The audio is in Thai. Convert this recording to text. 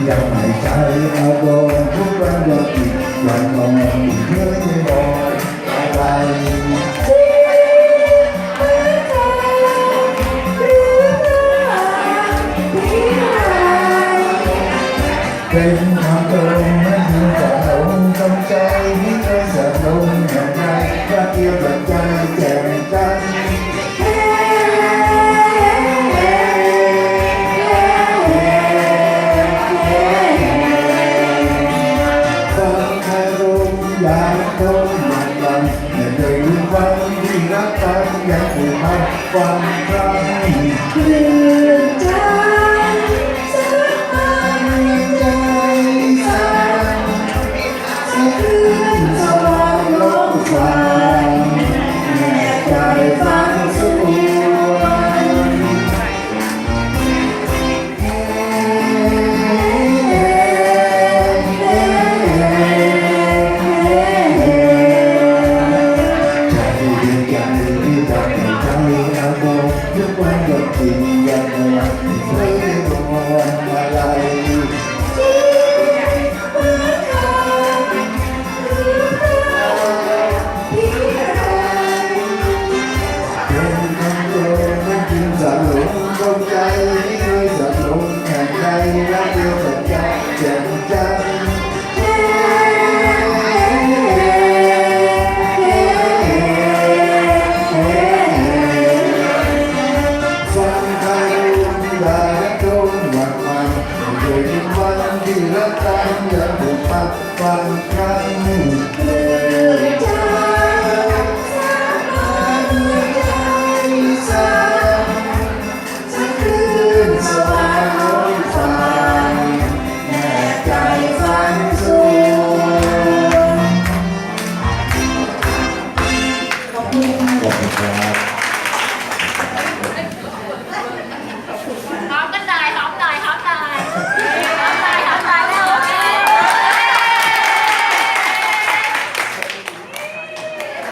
ยังหายใจอารมณ์ทุกวันเดียวอีกวันมองอีกเพื่อไม่มองอะไรเป็นความตรงไม่มีแต่ลงตรงใจไม่เคยจะลงแห่งใดรักเดียวกับใจแจ่มจันทร์ฟังคารมอยากคงมันมันไม่เคยลืมวันที่รักกันยังผูกพันฟังครั้งเรื่องใจทุกวันก็กินยังไงไม่รออะไรเป็นคำโดนไม่กินจะหลงตรงใจไม่เคยจะหลงแห่งใดรักเดียวกับใจแจ่มจันทร์ที่รักกันยังผูกพันฟังครั้ง